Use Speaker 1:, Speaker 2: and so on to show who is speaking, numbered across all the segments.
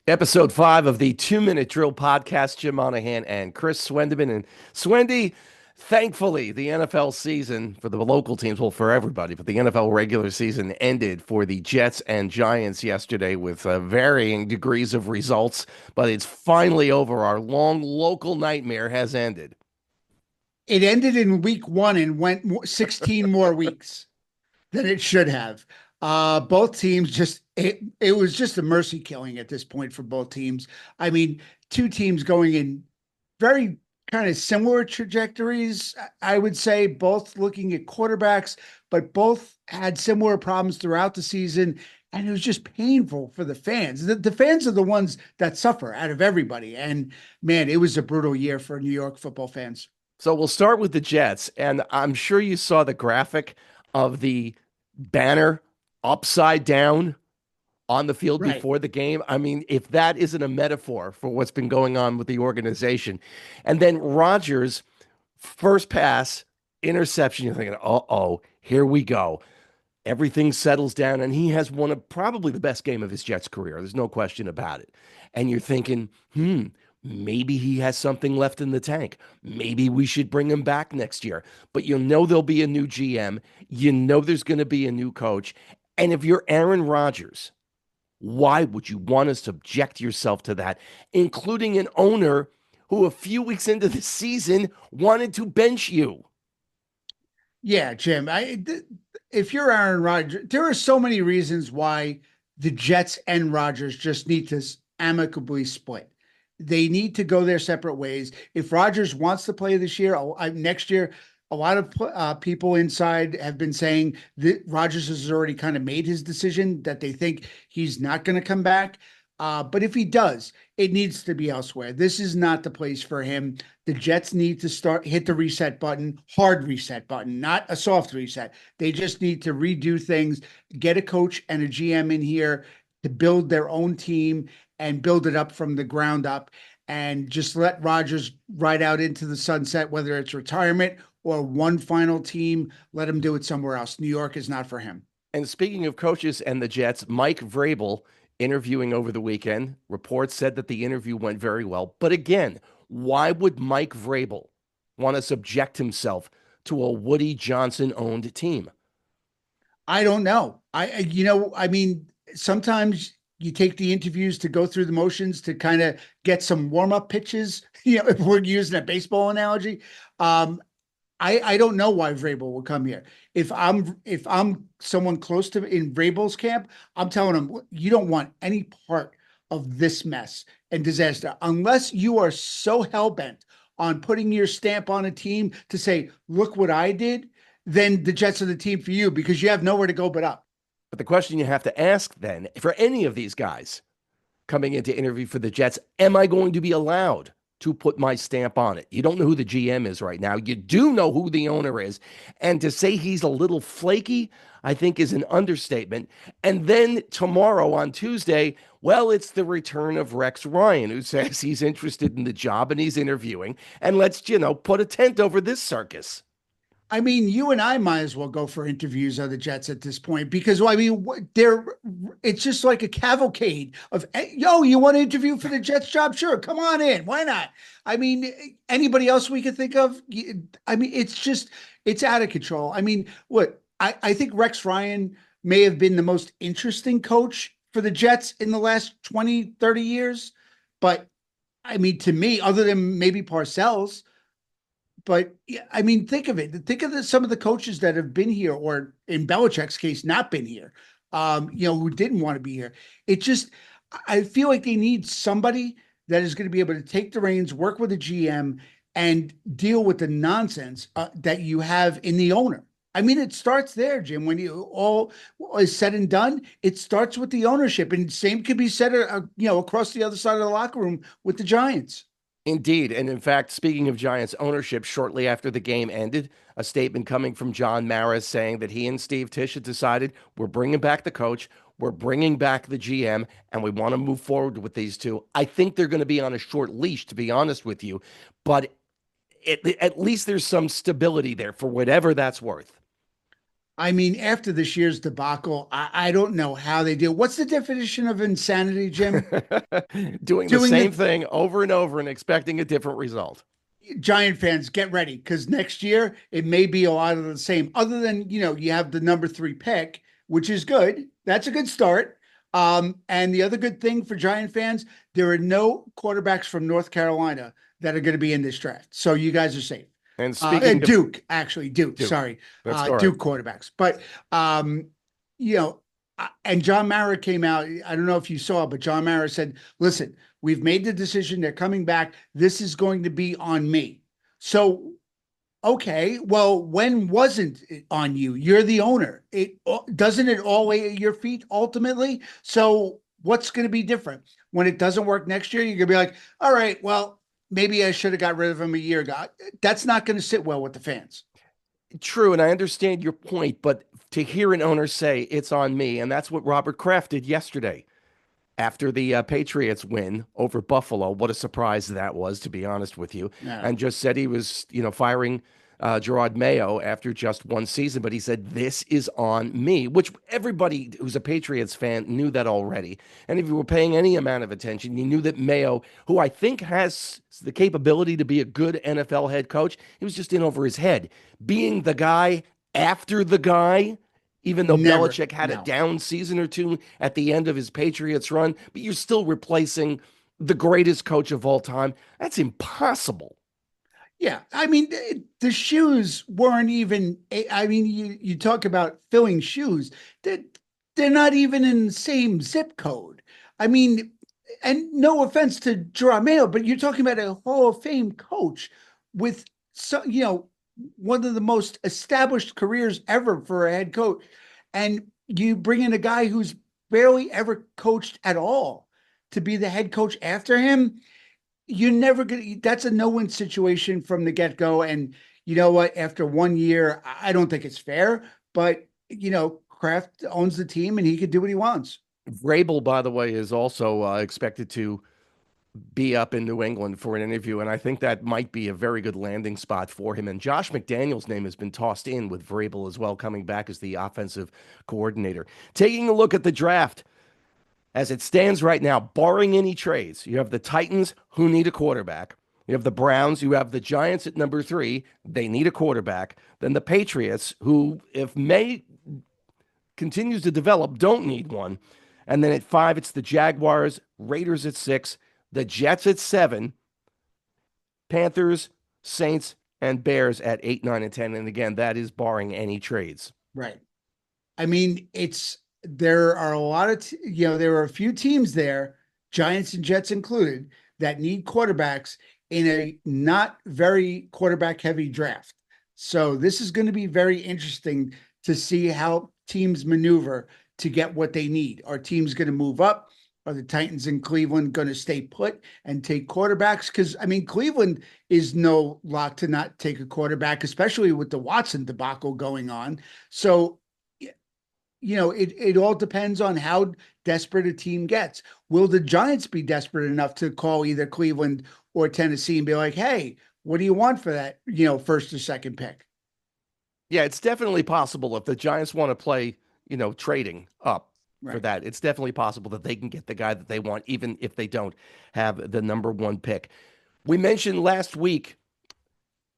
Speaker 1: Episode 5 of the 2 Minute Drill podcast. Jim Monaghan and Chris Swendeman. And Swendy, thankfully, the NFL season for the local teams, well, for everybody, but the NFL regular season ended for the Jets and Giants yesterday with varying degrees of results. But it's finally over. Our long local nightmare has ended.
Speaker 2: It ended in week one and went 16 more weeks than it should have. Both teams it was just a mercy killing at this point for both teams. I mean, two teams going in very kind of similar trajectories, I would say, both looking at quarterbacks, but both had similar problems throughout the season. And it was just painful for the fans. The fans are the ones that suffer out of everybody. And man, it was a brutal year for New York football fans.
Speaker 1: So we'll start with the Jets. And I'm sure you saw the graphic of the banner upside down on the field
Speaker 2: Right.
Speaker 1: before the game. I mean, if that isn't a metaphor for what's been going on with the organization. And then Rodgers, first pass, interception, you're thinking, uh-oh, here we go. Everything settles down, and he has one of probably the best game of his Jets career. There's no question about it. And you're thinking, maybe he has something left in the tank. Maybe we should bring him back next year. But you know there'll be a new GM. You know there's going to be a new coach. And if you're Aaron Rodgers, why would you want to subject yourself to that, including an owner who a few weeks into the season wanted to bench you?
Speaker 2: Yeah, Jim. If you're Aaron Rodgers, there are so many reasons why the Jets and Rodgers just need to amicably split. They need to go their separate ways. If Rodgers wants to play this year, next year, a lot of people inside have been saying that Rodgers has already kind of made his decision that they think he's not going to come back. But if he does, it needs to be elsewhere. This is not the place for him. The Jets need to hit the reset button, hard reset button, not a soft reset. They just need to redo things, get a coach and a GM in here to build their own team and build it up from the ground up, and just let Rodgers ride out into the sunset, whether it's retirement or one final team. Let him do it somewhere else. New York is not for him.
Speaker 1: And speaking of coaches and the Jets, Mike Vrabel interviewing over the weekend, reports said that the interview went very well. But again, why would Mike Vrabel want to subject himself to a Woody Johnson owned team?
Speaker 2: I don't know. I mean, sometimes you take the interviews to go through the motions to kind of get some warm up pitches. If we're using a baseball analogy, I don't know why Vrabel will come here. If I'm someone close to in Vrabel's camp, I'm telling him you don't want any part of this mess and disaster unless you are so hell bent on putting your stamp on a team to say, look what I did. Then the Jets are the team for you because you have nowhere to go but up.
Speaker 1: But the question you have to ask then for any of these guys coming in to interview for the Jets, am I going to be allowed to put my stamp on it? You don't know who the GM is right now. You do know who the owner is. And to say he's a little flaky, I think is an understatement. And then tomorrow on Tuesday, well, it's the return of Rex Ryan, who says he's interested in the job and he's interviewing. And let's, put a tent over this circus.
Speaker 2: I mean, you and I might as well go for interviews of the Jets at this point because I mean, it's just like a cavalcade of, yo, you want to interview for the Jets job? Sure, come on in. Why not? I mean, anybody else we could think of? I mean, it's out of control. I mean, I think Rex Ryan may have been the most interesting coach for the Jets in the last 20, 30 years. But I mean, to me, other than maybe Parcells, but yeah, I mean, think of it. Think of some of the coaches that have been here, or in Belichick's case, not been here. Who didn't want to be here. It just, I feel like they need somebody that is going to be able to take the reins, work with a GM, and deal with the nonsense that you have in the owner. I mean, it starts there, Jim. When you all is said and done, it starts with the ownership, and same could be said, across the other side of the locker room with the Giants.
Speaker 1: Indeed. And in fact, speaking of Giants ownership, shortly after the game ended, a statement coming from John Mara saying that he and Steve Tisch had decided we're bringing back the coach, we're bringing back the GM, and we want to move forward with these two. I think they're going to be on a short leash, to be honest with you, but at least there's some stability there for whatever that's worth.
Speaker 2: I mean, after this year's debacle, I don't know how they do. What's the definition of insanity, Jim?
Speaker 1: Doing the
Speaker 2: Doing
Speaker 1: same
Speaker 2: the
Speaker 1: thing over and over and expecting a different result.
Speaker 2: Giant fans, get ready because next year it may be a lot of the same. Other than you have the number 3 pick, which is good. That's a good start. And the other good thing for Giant fans, there are no quarterbacks from North Carolina that are going to be in this draft, so you guys are safe.
Speaker 1: And speaking of
Speaker 2: Duke, actually, Duke.
Speaker 1: Duke,
Speaker 2: Sorry,
Speaker 1: that's
Speaker 2: Duke
Speaker 1: correct.
Speaker 2: quarterbacks. But you know, and John Mara came out. I don't know if you saw, but John Mara said, "Listen, we've made the decision. They're coming back. This is going to be on me." So, okay, well, when wasn't it on you? You're the owner. It doesn't it all lay at your feet ultimately. So, what's going to be different when it doesn't work next year? You're going to be like, all right, well, maybe I should have got rid of him a year ago. That's not going to sit well with the fans.
Speaker 1: True, and I understand your point, but to hear an owner say it's on me, and that's what Robert Kraft did yesterday after the Patriots win over Buffalo. What a surprise that was, to be honest with you.
Speaker 2: Yeah.
Speaker 1: And just said he was, firing Gerard Mayo after just one season. But he said, this is on me, which everybody who's a Patriots fan knew that already. And if you were paying any amount of attention, you knew that Mayo, who I think has the capability to be a good NFL head coach, he was just in over his head. Being the guy after the guy, even though
Speaker 2: Never.
Speaker 1: Belichick had a
Speaker 2: No.
Speaker 1: down season or two at the end of his Patriots run, but you're still replacing the greatest coach of all time. That's impossible.
Speaker 2: Yeah, I mean the shoes weren't even. I mean, you talk about filling shoes. They're not even in the same zip code. I mean, and no offense to Jerome Mayo, but you're talking about a Hall of Fame coach with one of the most established careers ever for a head coach, and you bring in a guy who's barely ever coached at all to be the head coach after him. You're never gonna. That's a no-win situation from the get-go. And you know what? After 1 year, I don't think it's fair. But Kraft owns the team, and he could do what he wants.
Speaker 1: Vrabel, by the way, is also expected to be up in New England for an interview, and I think that might be a very good landing spot for him. And Josh McDaniels' name has been tossed in with Vrabel as well, coming back as the offensive coordinator. Taking a look at the draft, as it stands right now, barring any trades, you have the Titans who need a quarterback. You have the Browns, you have the Giants at number 3. They need a quarterback. Then the Patriots, who, if May continues to develop, don't need one. And then at 5, it's the Jaguars, Raiders at 6, the Jets at 7, Panthers, Saints, and Bears at 8, 9, and 10. And again, that is barring any trades.
Speaker 2: Right. I mean, there are a lot of there are a few teams there, Giants and Jets included, that need quarterbacks in a not very quarterback heavy draft. So this is going to be very interesting to see how teams maneuver to get what they need. Are teams going to move up? Are the Titans in Cleveland going to stay put and take quarterbacks? Because I mean, Cleveland is no lock to not take a quarterback, especially with the Watson debacle going on. So it all depends on how desperate a team gets. Will the Giants be desperate enough to call either Cleveland or Tennessee and be like, hey, what do you want for that, first or second pick?
Speaker 1: Yeah, it's definitely possible if the Giants want to play, trading up for
Speaker 2: Right.
Speaker 1: that. It's definitely possible that they can get the guy that they want, even if they don't have the number 1 pick. We mentioned last week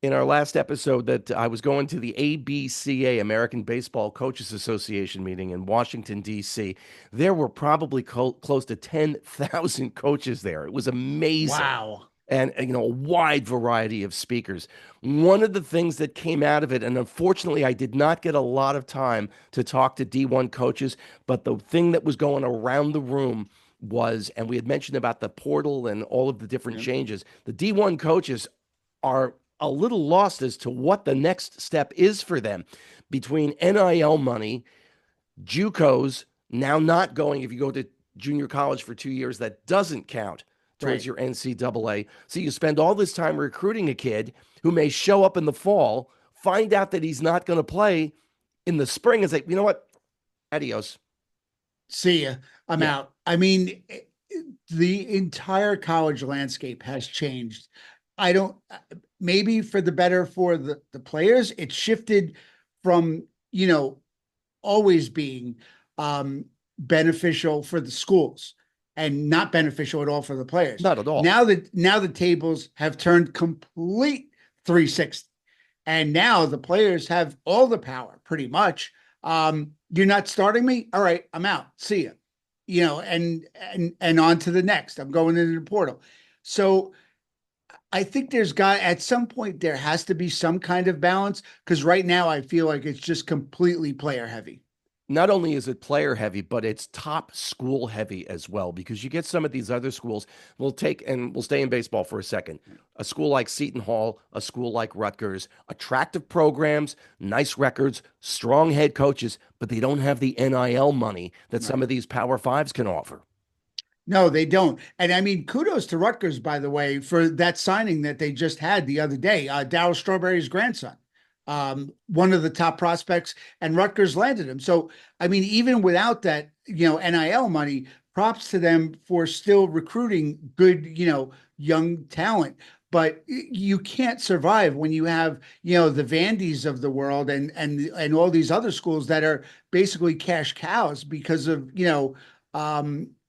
Speaker 1: in our last episode that I was going to the ABCA, American Baseball Coaches Association meeting in Washington, D.C. There were probably close to 10,000 coaches there. It was amazing.
Speaker 2: Wow.
Speaker 1: And, a wide variety of speakers. One of the things that came out of it, and unfortunately, I did not get a lot of time to talk to D1 coaches, but the thing that was going around the room was, and we had mentioned about the portal and all of the different
Speaker 2: Yep.
Speaker 1: changes, the D1 coaches are a little lost as to what the next step is for them between NIL money, JUCOs now not going. If you go to junior college for 2 years, that doesn't count towards
Speaker 2: Right.
Speaker 1: your NCAA. So you spend all this time recruiting a kid who may show up in the fall, find out that he's not going to play in the spring, and say, you know what? Adios.
Speaker 2: See ya. I'm
Speaker 1: Yeah.
Speaker 2: out. I mean, the entire college landscape has changed. I don't, maybe for the better for the players, it shifted from, always being beneficial for the schools and not beneficial at all for the players.
Speaker 1: Not at all.
Speaker 2: Now the tables have turned complete 360, and now the players have all the power pretty much. You're not starting me? All right, I'm out. See ya. And on to the next. I'm going into the portal. So I think at some point there has to be some kind of balance, because right now I feel like it's just completely player heavy.
Speaker 1: Not only is it player heavy, but it's top school heavy as well, because you get some of these other schools. We'll stay in baseball for a second. A school like Seton Hall, a school like Rutgers, attractive programs, nice records, strong head coaches, but they don't have the NIL money that some
Speaker 2: Right.
Speaker 1: of these Power Fives can offer.
Speaker 2: No, they don't. And I mean, kudos to Rutgers, by the way, for that signing that they just had the other day. Darryl Strawberry's grandson, one of the top prospects, and Rutgers landed him. So, I mean, even without that, NIL money, props to them for still recruiting good, young talent. But you can't survive when you have, the Vandies of the world and all these other schools that are basically cash cows because of,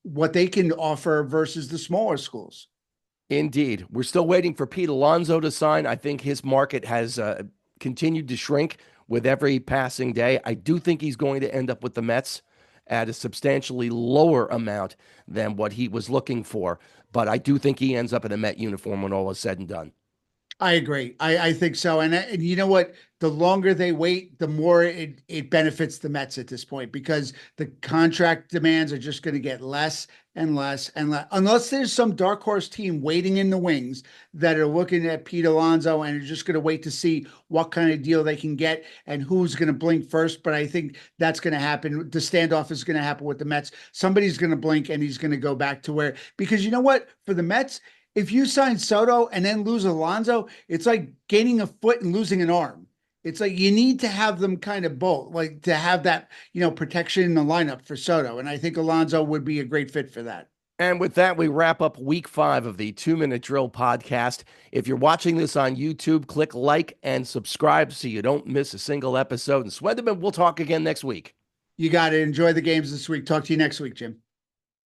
Speaker 2: what they can offer versus the smaller schools.
Speaker 1: Indeed. We're still waiting for Pete Alonso to sign. I think his market has continued to shrink with every passing day. I do think he's going to end up with the Mets at a substantially lower amount than what he was looking for. But I do think he ends up in a Met uniform when all is said and done.
Speaker 2: I agree. I think so. And you know what? The longer they wait, the more it benefits the Mets at this point, because the contract demands are just going to get less and less and less. Unless there's some dark horse team waiting in the wings that are looking at Pete Alonso and are just going to wait to see what kind of deal they can get and who's going to blink first. But I think that's going to happen. The standoff is going to happen with the Mets. Somebody's going to blink and he's going to go back to where, because you know what? For the Mets, if you sign Soto and then lose Alonso, it's like gaining a foot and losing an arm. It's like you need to have them kind of both, like to have that, protection in the lineup for Soto. And I think Alonso would be a great fit for that.
Speaker 1: And with that, we wrap up week 5 of the 2 Minute Drill podcast. If you're watching this on YouTube, click like and subscribe so you don't miss a single episode. And Swendeman, we'll talk again next week.
Speaker 2: You got to enjoy the games this week. Talk to you next week, Jim.